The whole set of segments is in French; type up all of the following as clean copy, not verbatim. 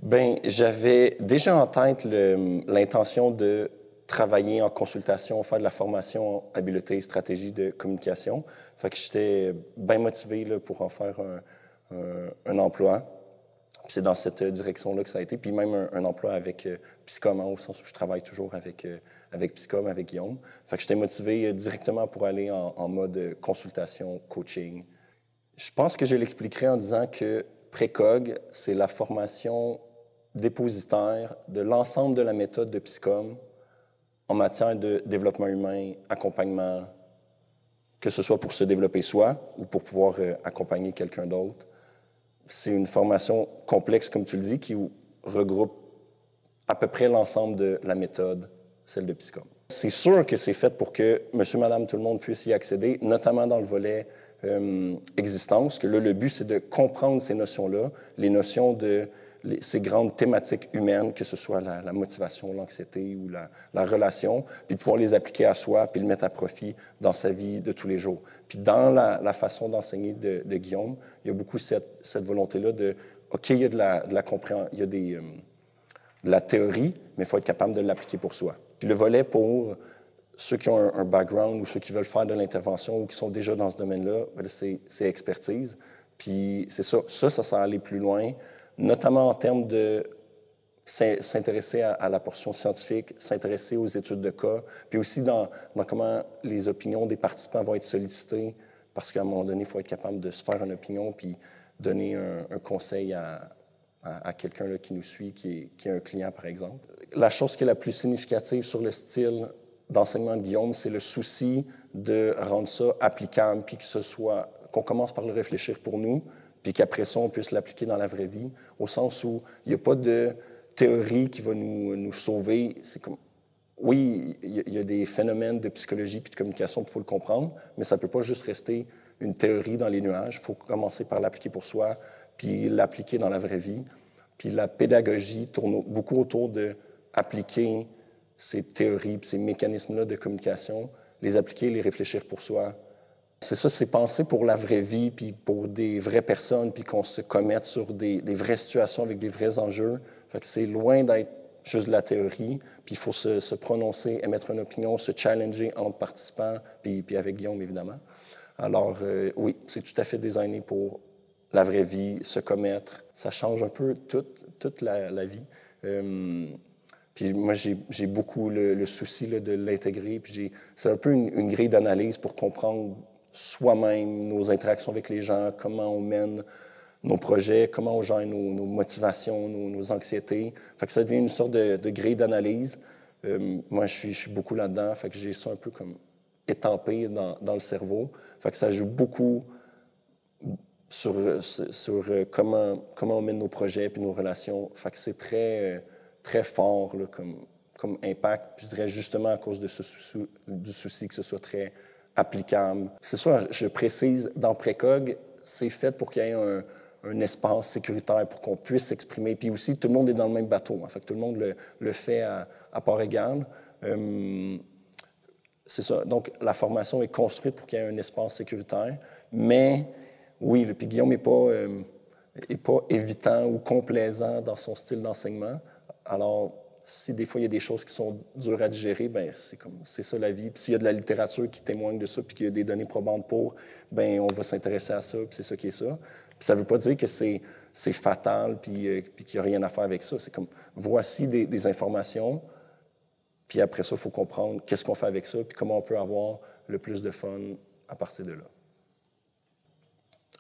Ben, j'avais déjà en tête l'intention de travailler en consultation, faire de la formation en habileté et stratégie de communication. Fait que j'étais bien motivé là, pour en faire un emploi. C'est dans cette direction-là que ça a été. Puis même un emploi avec Psycom, au sens où je travaille toujours avec Psycom, avec Guillaume. Fait que j'étais motivé directement pour aller en mode consultation, coaching. Je pense que je l'expliquerai en disant que Précog, c'est la formation dépositaire de l'ensemble de la méthode de Psycom en matière de développement humain, accompagnement, que ce soit pour se développer soi ou pour pouvoir accompagner quelqu'un d'autre. C'est une formation complexe, comme tu le dis, qui regroupe à peu près l'ensemble de la méthode, celle de Psycom. C'est sûr que c'est fait pour que monsieur, madame, tout le monde puisse y accéder, notamment dans le volet existence, que là, le but, c'est de comprendre ces notions-là, les notions de ces grandes thématiques humaines, que ce soit la motivation, l'anxiété ou la relation, puis de pouvoir les appliquer à soi, puis le mettre à profit dans sa vie de tous les jours. Puis dans la façon d'enseigner de Guillaume, il y a beaucoup cette volonté-là de, OK, il y a de la compréhension, il y a de la théorie, mais il faut être capable de l'appliquer pour soi. Puis le volet pour ceux qui ont un background ou ceux qui veulent faire de l'intervention ou qui sont déjà dans ce domaine-là, c'est expertise. Puis c'est ça. Ça sert à aller plus loin, notamment en termes de s'intéresser à la portion scientifique, s'intéresser aux études de cas, puis aussi dans comment les opinions des participants vont être sollicitées, parce qu'à un moment donné, il faut être capable de se faire une opinion puis donner un conseil à quelqu'un là, qui nous suit, qui est un client, par exemple. La chose qui est la plus significative sur le style d'enseignement de Guillaume, c'est le souci de rendre ça applicable, puis que ce soit, qu'on commence par le réfléchir pour nous, puis qu'après ça, on puisse l'appliquer dans la vraie vie, au sens où il n'y a pas de théorie qui va nous sauver. C'est comme, oui, il y a des phénomènes de psychologie puis de communication, il faut le comprendre, mais ça ne peut pas juste rester une théorie dans les nuages. Il faut commencer par l'appliquer pour soi, puis l'appliquer dans la vraie vie. Puis la pédagogie tourne beaucoup autour de appliquer ces théories, puis ces mécanismes-là de communication, les appliquer, les réfléchir pour soi. C'est ça, c'est penser pour la vraie vie, puis pour des vraies personnes, puis qu'on se commette sur des vraies situations avec des vrais enjeux. Fait que c'est loin d'être juste de la théorie, puis il faut se prononcer, émettre une opinion, se challenger entre participants, puis avec Guillaume, évidemment. Alors, oui, c'est tout à fait designé pour la vraie vie, se commettre. Ça change un peu toute la vie. Puis moi, j'ai beaucoup le souci là, de l'intégrer. Puis c'est un peu une grille d'analyse pour comprendre soi-même nos interactions avec les gens, comment on mène nos projets, comment on gère nos motivations, nos anxiétés. Fait que ça devient une sorte de grille d'analyse. Moi, je suis beaucoup là-dedans. Fait que j'ai ça un peu comme étampé dans le cerveau. Fait que ça joue beaucoup sur comment on mène nos projets puis nos relations. Fait que c'est très fort là, comme impact. Je dirais justement à cause de du souci que ce soit très applicable. C'est sûr, je précise, dans Précog, c'est fait pour qu'il y ait un espace sécuritaire pour qu'on puisse s'exprimer. Puis aussi, tout le monde est dans le même bateau. En fait, tout le monde le fait à part égale. C'est ça. Donc, la formation est construite pour qu'il y ait un espace sécuritaire. Mais, oui, puis Guillaume n'est pas évitant ou complaisant dans son style d'enseignement. Alors, si des fois, il y a des choses qui sont dures à digérer, bien, c'est ça la vie. Puis s'il y a de la littérature qui témoigne de ça, puis qu'il y a des données probantes pour, bien, on va s'intéresser à ça, puis c'est ça qui est ça. Puis ça ne veut pas dire que c'est fatal, puis qu'il n'y a rien à faire avec ça. C'est comme, voici des informations, puis après ça, il faut comprendre qu'est-ce qu'on fait avec ça, puis comment on peut avoir le plus de fun à partir de là.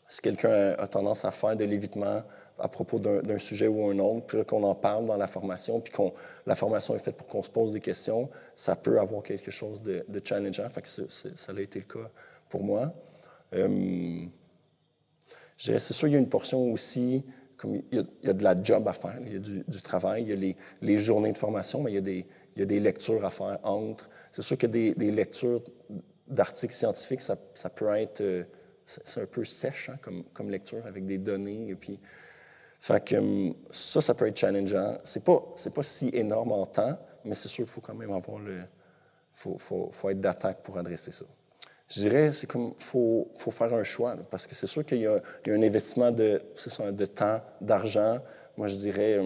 Si quelqu'un a tendance à faire de l'évitement à propos d'un sujet ou un autre, puis qu'on en parle dans la formation, puis la formation est faite pour qu'on se pose des questions, ça peut avoir quelque chose de challengeant. Fait que ça a été le cas pour moi. Je dirais, c'est sûr, il y a une portion aussi, comme il y a de la job à faire, il y a du travail, il y a les journées de formation, mais il y a des lectures à faire entre. C'est sûr que des lectures d'articles scientifiques, ça peut être... c'est un peu sèche hein, comme lecture, avec des données, et puis... Fait que ça peut être challengeant. C'est pas si énorme en temps, mais c'est sûr qu'il faut quand même avoir faut être d'attaque pour adresser ça. Je dirais, c'est comme, faut faire un choix, là, parce que c'est sûr qu'il y a un investissement de temps, d'argent, moi, je dirais,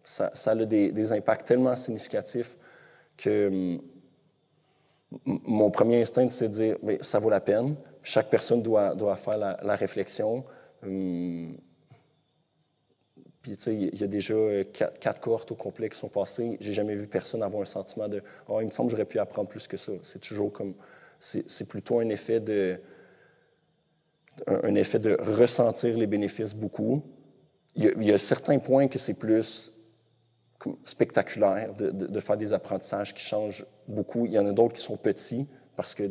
ça a des impacts tellement significatifs que mon premier instinct, c'est de dire, mais ça vaut la peine. Chaque personne doit faire la réflexion. Puis, tu sais, il y a déjà 4 cohortes au complet qui sont passées. J'ai jamais vu personne avoir un sentiment de « oh, il me semble que j'aurais pu apprendre plus que ça ». C'est toujours comme... C'est plutôt un effet de ressentir les bénéfices beaucoup. Il y a certains points que c'est plus spectaculaire de faire des apprentissages qui changent beaucoup. Il y en a d'autres qui sont petits parce que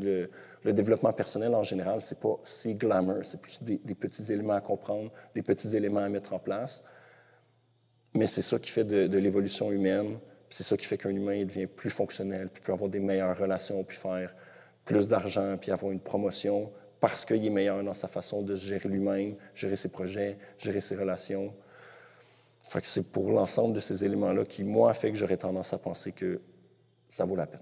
le développement personnel, en général, c'est pas si glamour. C'est plus des petits éléments à comprendre, des petits éléments à mettre en place. Mais c'est ça qui fait de l'évolution humaine. C'est ça qui fait qu'un humain il devient plus fonctionnel, puis peut avoir des meilleures relations, puis faire plus d'argent, puis avoir une promotion parce qu'il est meilleur dans sa façon de se gérer lui-même, gérer ses projets, gérer ses relations. Fait que c'est pour l'ensemble de ces éléments-là qui, moi, fait que j'aurais tendance à penser que ça vaut la peine.